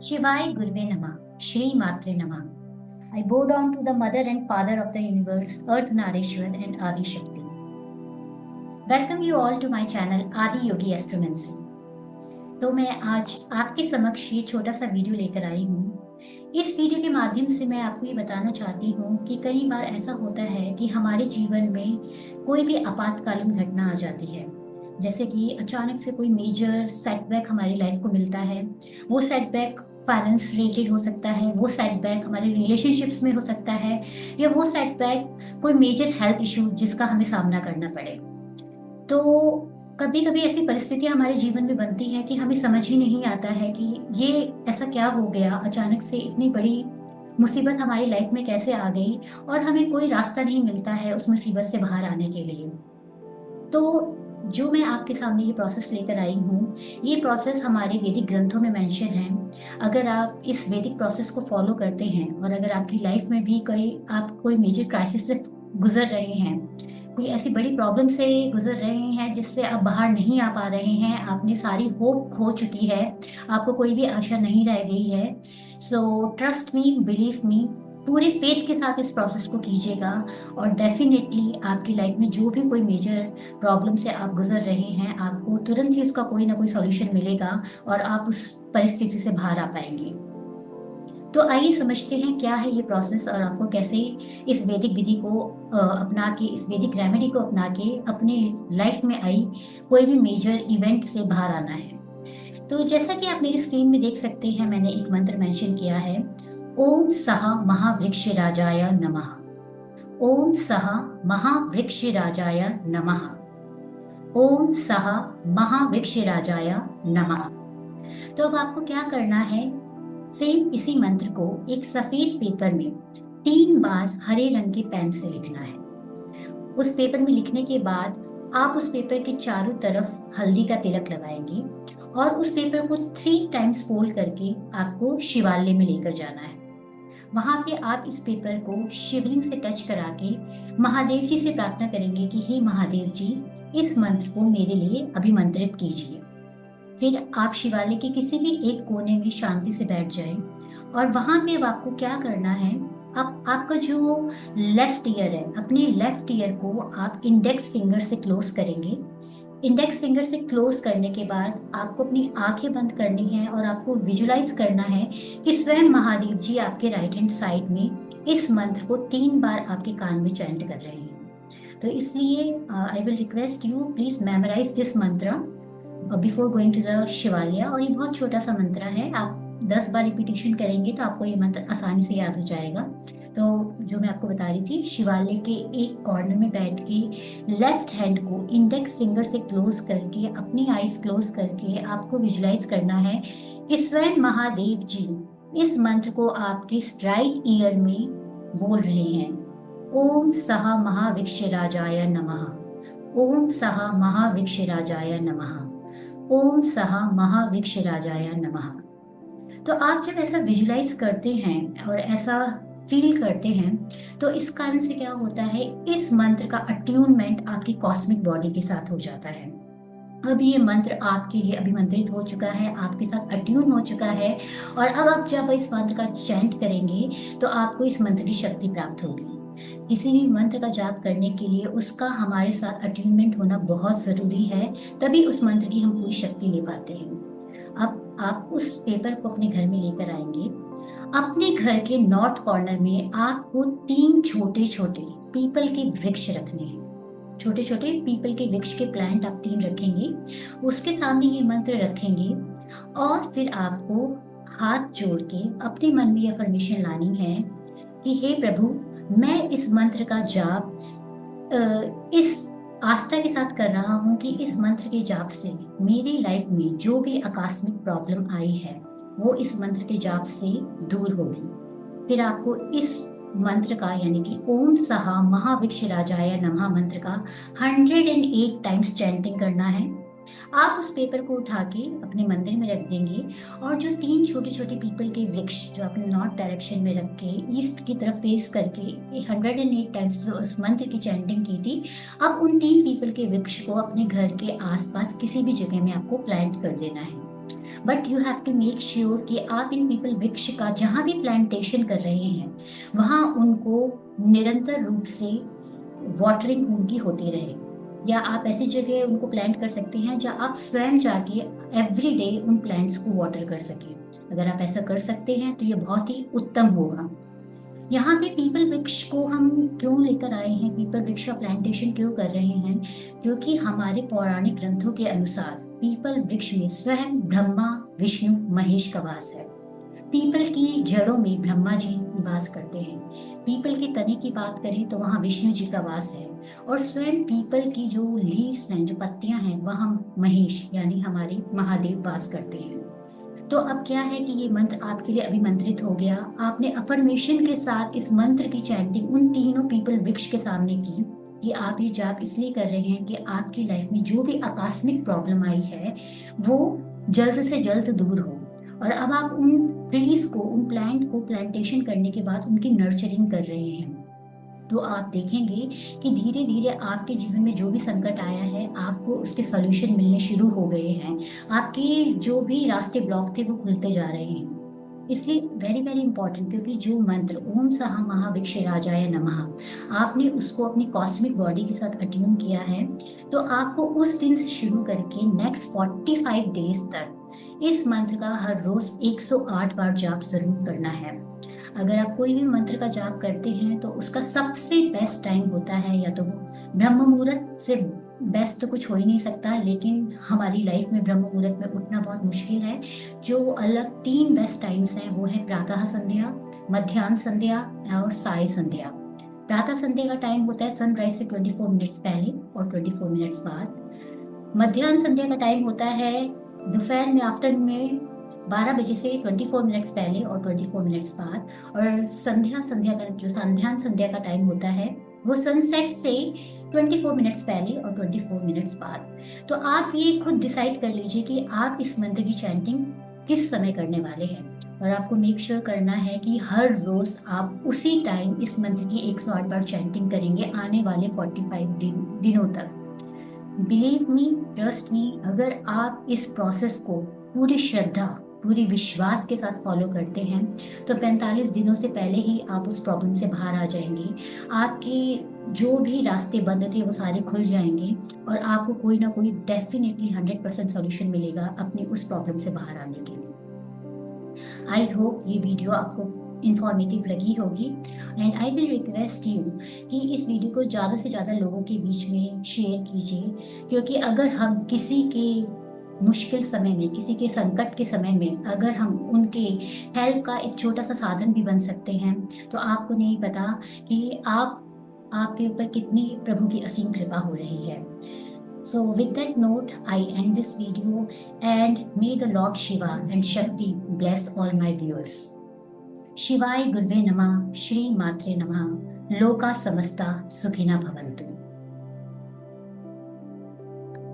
Shivaya Gurve Namah, Shri Matre Namah. I bow down to the Mother and Father of the universe, Earth Nareshwar and Adi Shakti. Welcome you all to my channel Adi Yogi Astromancy. तो मैं आज आपके समक्ष ये छोटा सा video लेकर आई हूँ। इस वीडियो के माध्यम से मैं आपको ये बताना चाहती हूँ कि कई बार ऐसा होता है कि हमारे जीवन में कोई भी आपातकालीन घटना आ जाती है, जैसे कि अचानक से कोई मेजर सेटबैक हमारी लाइफ को मिलता है। वो सेटबैक फाइनेंस रिलेटेड हो सकता है, वो सेटबैक हमारे रिलेशनशिप्स में हो सकता है, या वो सेटबैक कोई मेजर हेल्थ इशू जिसका हमें सामना करना पड़े। तो कभी कभी ऐसी परिस्थितियां हमारे जीवन में बनती है कि हमें समझ ही नहीं आता है कि ये ऐसा क्या हो गया, अचानक से इतनी बड़ी मुसीबत हमारी लाइफ में कैसे आ गई और हमें कोई रास्ता नहीं मिलता है उस मुसीबत से बाहर आने के लिए। तो जो मैं आपके सामने ये प्रोसेस लेकर आई हूँ, ये प्रोसेस हमारे वैदिक ग्रंथों में मेंशन है। अगर आप इस वैदिक प्रोसेस को फॉलो करते हैं और अगर आपकी लाइफ में भी आप कोई मेजर क्राइसिस से गुजर रहे हैं, कोई ऐसी बड़ी प्रॉब्लम से गुजर रहे हैं जिससे आप बाहर नहीं आ पा रहे हैं, आपने सारी होप खो चुकी है, आपको कोई भी आशा नहीं रह गई है, so trust me, believe me, पूरे फेथ के साथ इस प्रोसेस को कीजिएगा और डेफिनेटली आपकी लाइफ में जो भी कोई मेजर प्रॉब्लम से आप गुजर रहे हैं, आपको तुरंत ही उसका कोई ना कोई सॉल्यूशन मिलेगा और आप उस परिस्थिति से बाहर आ पाएंगे। तो आइए समझते हैं क्या है ये प्रोसेस और आपको कैसे इस वैदिक विधि को अपना के, इस वैदिक रेमेडी को अपना के अपने लाइफ में आई कोई भी मेजर इवेंट से बाहर आना है। तो जैसा कि आप मेरी स्क्रीन में देख सकते हैं, मैंने एक मंत्र मेंशन किया है, ओम सह महावृक्ष राजाय नमः। ओम सह महावृक्ष राजाय नमः। ओम सह महावृक्ष राजाय नमः। तो अब आपको क्या करना है, सेम इसी मंत्र को एक सफेद पेपर में 3 बार हरे रंग के पेन से लिखना है। उस पेपर में लिखने के बाद आप उस पेपर के चारों तरफ हल्दी का तिलक लगाएंगे और उस पेपर को 3 टाइम्स फोल्ड करके आपको शिवालय में लेकर जाना है। वहां पे आप इस पेपर को शिवलिंग से टच करा के महादेव जी से प्रार्थना करेंगे कि हे महादेव जी, इस मंत्र को मेरे लिए अभिमंत्रित कीजिए। फिर आप शिवालय के किसी भी एक कोने में शांति से बैठ जाएं और वहां पे अब आपको क्या करना है, आपका जो लेफ्ट ईयर है, अपने लेफ्ट ईयर को आप इंडेक्स फिंगर से क्लोज करेंगे। इंडेक्स फिंगर से क्लोज करने के बाद आपको अपनी आंखें बंद करनी है और आपको विजुलाइज करना है कि स्वयं महादेव जी आपके राइट हैंड साइड में इस मंत्र को 3 बार आपके कान में चैंट कर रहे हैं। तो इसलिए I will request you, please memorise this mantra before going to the Shivalaya. और ये बहुत छोटा सा मंत्र है, आप 10 बार रिपीटेशन करेंगे तो आपको ये मंत्र आसानी से याद हो जाएगा। तो जो मैं आपको बता रही थी, शिवालय के एक कॉर्नर में बैठ के लेफ्ट हैंड को इंडेक्स फिंगर से क्लोज करके, अपनी आईज क्लोज करके आपको विजुलाइज करना है कि स्वयं महादेव जी इस मंत्र को आपके राइट ईयर में बोल रहे हैं। ओम सह महावृक्ष राजाय नमः। ओम सह महावृक्ष राजाय नमः। ओम सह महावृक्ष राजाय नमः। तो आप जब ऐसा विजुलाइज करते हैं और ऐसा फील करते हैं, तो इस कारण से क्या होता है, इस मंत्र का अट्यूनमेंट आपकी कॉस्मिक बॉडी के साथ हो जाता है। अब ये मंत्र आपके लिए अभिमंत्रित हो चुका है, आपके साथ अट्यून हो चुका है और अब आप जब इस मंत्र का चैंट करेंगे तो आपको इस मंत्र की शक्ति प्राप्त होगी। किसी भी मंत्र का जाप करने के लिए उसका हमारे साथ अट्यूनमेंट होना बहुत जरूरी है, तभी उस मंत्र की हम पूरी शक्ति ले पाते हैं। अब आप उस पेपर को अपने घर में लेकर आएंगे। अपने घर के नॉर्थ कॉर्नर में आपको 3 छोटे छोटे पीपल के वृक्ष रखने हैं। छोटे छोटे पीपल के वृक्ष के प्लांट आप 3 रखेंगे, उसके सामने ये मंत्र रखेंगे और फिर आपको हाथ जोड़ के अपने मन में अफर्मेशन लानी है कि हे प्रभु, मैं इस मंत्र का जाप इस आस्था के साथ कर रहा हूँ कि इस मंत्र के जाप से मेरी लाइफ में जो भी आकस्मिक प्रॉब्लम आई है वो इस मंत्र के जाप से दूर होगी। फिर आपको इस मंत्र का, यानी कि ओम सह महावृक्ष राजाय नमः मंत्र का 108 टाइम्स चैंटिंग करना है। आप उस पेपर को उठा के अपने मंदिर में रख देंगे और जो 3 छोटे छोटे पीपल के वृक्ष जो आपने नॉर्थ डायरेक्शन में रख के ईस्ट की तरफ फेस करके 108 टाइम्स उस मंत्र की चैंटिंग की थी, अब उन 3 पीपल के वृक्ष को अपने घर के आसपास किसी भी जगह में आपको प्लांट कर देना है। But you have to make sure कि आप इन पीपल वृक्ष का जहाँ भी प्लांटेशन कर रहे हैं वहाँ उनको निरंतर रूप से वाटरिंग उनकी होती रहे। या आप ऐसी जगह उनको प्लांट कर सकते हैं जहाँ आप स्वयं जाके एवरी डे उन प्लांट्स को वाटर कर सकें। अगर आप ऐसा कर सकते हैं तो ये बहुत ही उत्तम होगा। यहाँ पे पीपल वृक्ष को हम क्यों लेकर आए हैं, पीपल वृक्ष का प्लांटेशन क्यों कर रहे हैं, क्योंकि हमारे पौराणिक ग्रंथों के अनुसार पीपल वृक्ष में स्वयं ब्रह्मा विष्णु महेश का वास है। पीपल की जड़ों में ब्रह्मा जी निवास करते हैं। पीपल के तने की बात करें तो वहाँ विष्णु जी का वास है, और स्वयं पीपल की जो लीव्स हैं, जो पत्तियां हैं, वहाँ महेश यानी हमारे महादेव वास करते हैं। तो अब क्या है कि ये मंत्र आपके लिए अभिमंत्रित हो गया। आपने अफर्मेशन के साथ इस मंत्र की चैंटिंग उन तीनों पीपल वृक्ष के सामने की कि आप ये जाप इसलिए कर रहे हैं कि आपकी लाइफ में जो भी आकस्मिक प्रॉब्लम आई है वो जल्द से जल्द दूर हो। और अब आप उन ट्रीज को, उन प्लांट को प्लांटेशन करने के बाद उनकी नर्चरिंग कर रहे हैं। तो आप देखेंगे कि धीरे धीरे आपके जीवन में जो भी संकट आया है आपको उसके सॉल्यूशन मिलने शुरू हो गए हैं। आपके जो भी रास्ते ब्लॉक थे वो खुलते जा रहे हैं। इसलिए वेरी वेरी इंपॉर्टेंट, क्योंकि जो मंत्र ओम सह महावृक्ष राजाय नमः आपने उसको अपनी कॉस्मिक बॉडी के साथ अट्यून किया है, तो आपको उस दिन से शुरू करके नेक्स्ट 45 डेज तक इस मंत्र का हर रोज 108 बार जाप जरूर करना है। अगर आप कोई भी मंत्र का जाप करते हैं तो उसका सबसे बेस्ट टाइम होता है, या तो वो ब्रह्म मुहूर्त से बेस्ट तो कुछ हो ही नहीं सकता, लेकिन हमारी लाइफ में ब्रह्म मुहूर्त में उठना बहुत मुश्किल है। जो अलग 3 बेस्ट टाइम्स हैं वो है प्रातः संध्या, मध्याह्न संध्या और साय संध्या। प्रातः संध्या का टाइम होता है सनराइज से 24 मिनट्स पहले और 24 मिनट्स बाद। मध्याह्न संध्या का टाइम होता है दोपहर में, आफ्टरनून में 12 बजे से 24 मिनट्स पहले और 24 मिनट्स बाद। और संध्या का जो संध्यान संध्या का टाइम होता है वो सनसेट से 24 मिनट्स पहले और 24 मिनट्स बाद। तो आप ये खुद डिसाइड कर लीजिए कि आप इस मंत्र की चैंटिंग किस समय करने वाले हैं। और आपको मेक श्योर करना है कि हर रोज आप उसी टाइम इस मंत्र की 108 बार चैंटिंग करेंगे आने वाले 45 दिनों तक। बिलीव मी, ट्रस्ट मी, अगर आप इस प्रोसेस को पूरी श्रद्धा, पूरी विश्वास के साथ फॉलो करते हैं तो 45 दिनों से पहले ही आप उस प्रॉब्लम से बाहर आ जाएंगे। आपके जो भी रास्ते बंद थे वो सारे खुल जाएंगे और आपको कोई ना कोई डेफिनेटली 100% सॉल्यूशन मिलेगा अपनी उस प्रॉब्लम से बाहर आने के लिए। आई होप ये वीडियो आपको इंफॉर्मेटिव लगी होगी, and I will request you कि इस वीडियो को ज़्यादा से ज़्यादा लोगों के बीच में शेयर कीजिए, क्योंकि अगर हम किसी के मुश्किल समय में, किसी के संकट के समय में अगर हम उनके हेल्प का एक छोटा सा साधन भी बन सकते हैं तो आपको नहीं पता कि आपके ऊपर कितनी प्रभु की असीम कृपा हो रही है। So with that note, I end this video, and may the Lord Shiva and Shakti bless all my viewers. शिवाय गुरुवे नमः, श्री मात्रे नमः, लोका समस्ता सुखिना भवन्तु।